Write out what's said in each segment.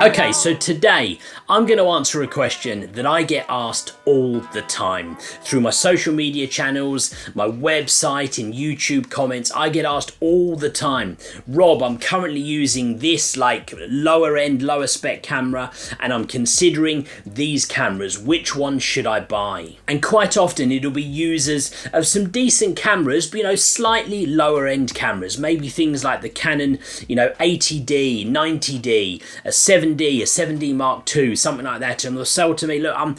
Okay, so today I'm going to answer a question that I get asked all the time through my social media channels, my website and YouTube comments. I get asked all the time, Rob, I'm currently using this like lower end, lower spec camera and I'm considering these cameras. Which one should I buy? And quite often it'll be users of some decent cameras, but slightly lower end cameras, maybe things like the Canon 80D, 90D, a 7D, a 7D Mark II, something like that, and they'll sell to me, look, I'm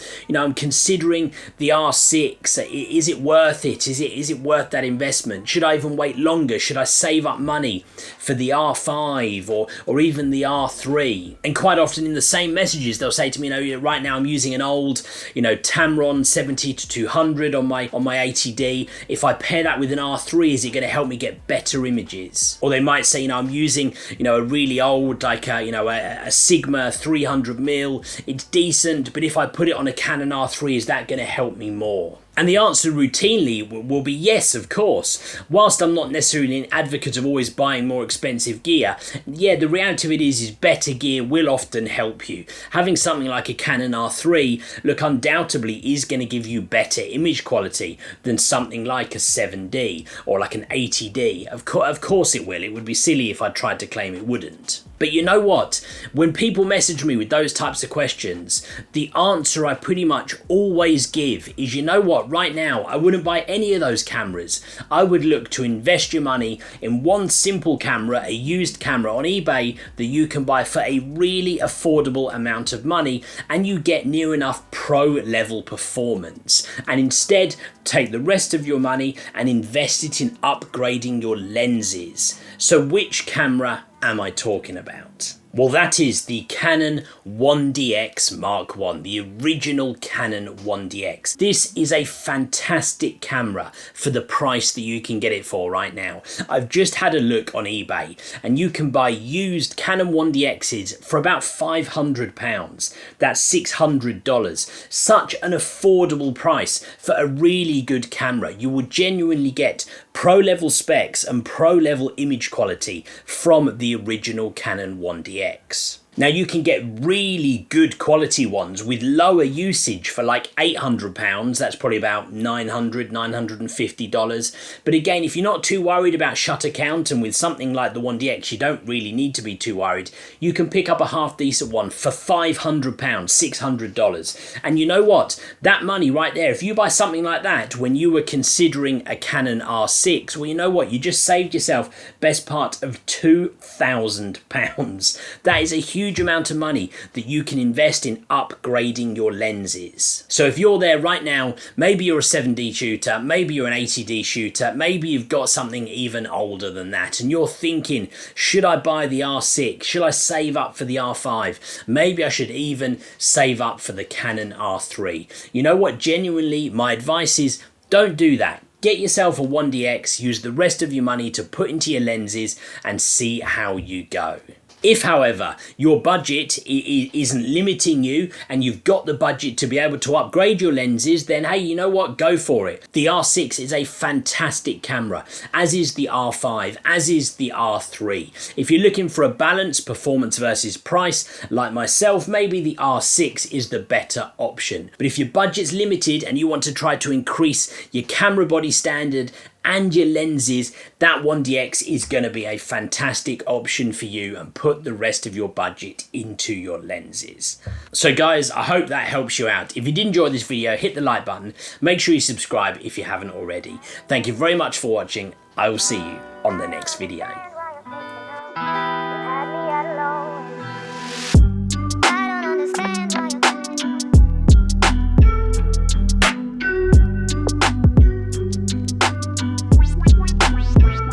considering the R6. Is it worth it? Is it worth that investment? Should I even wait longer? Should I save up money for the R5 or even the R3? And quite often in the same messages they'll say to me, right now I'm using an old Tamron 70-200 on my 80D. If I pair that with an R3, is it going to help me get better images? Or they might say, I'm using a really old like a Sigma 300mm. It's decent, but if I put it on a Canon R3, is that going to help me more? And the answer routinely will be yes, of course. Whilst I'm not necessarily an advocate of always buying more expensive gear, yeah, the reality of it is better gear will often help you. Having something like a Canon R3, look, undoubtedly is going to give you better image quality than something like a 7D or like an 80D. Of course it will. It would be silly if I tried to claim it wouldn't. But you know what? When people message me with those types of questions, the answer I pretty much always give is, you know what? Right now, I wouldn't buy any of those cameras. I would look to invest your money in one simple camera, a used camera on eBay that you can buy for a really affordable amount of money and you get near enough pro level performance. And instead, take the rest of your money and invest it in upgrading your lenses. So which camera am I talking about? Well, that is the Canon 1DX Mark I, the original Canon 1DX. This is a fantastic camera for the price that you can get it for right now. I've just had a look on eBay and you can buy used Canon 1DXs for about £500. That's $600. Such an affordable price for a really good camera. You will genuinely get pro level specs and pro level image quality from the original Canon 1DX. Now you can get really good quality ones with lower usage for like £800. That's probably about $950. But again, if you're not too worried about shutter count, and with something like the 1DX you don't really need to be too worried, you can pick up a half decent one for £500, $600. And you know what? That money right there, if you buy something like that when you were considering a Canon R6, well, you know what? You just saved yourself best part of £2,000. That is a huge amount of money that you can invest in upgrading your lenses. So if you're there right now, maybe you're a 7D shooter, maybe you're an 80D shooter, maybe you've got something even older than that and you're thinking, should I buy the R6? Should I save up for the R5? Maybe I should even save up for the Canon R3. You know what? Genuinely, my advice is don't do that. Get yourself a 1DX, use the rest of your money to put into your lenses and see how you go. If, however, your budget isn't limiting you and you've got the budget to be able to upgrade your lenses, then hey, you know what? Go for it. The R6 is a fantastic camera, as is the R5, as is the R3. If you're looking for a balance, performance versus price, like myself, maybe the R6 is the better option. But if your budget's limited and you want to try to increase your camera body standard and your lenses, that 1DX is going to be a fantastic option for you and put the rest of your budget into your lenses. So guys, I hope that helps you out. If you did enjoy this video, hit the like button. Make sure you subscribe if you haven't already. Thank you very much for watching. I will see you on the next video.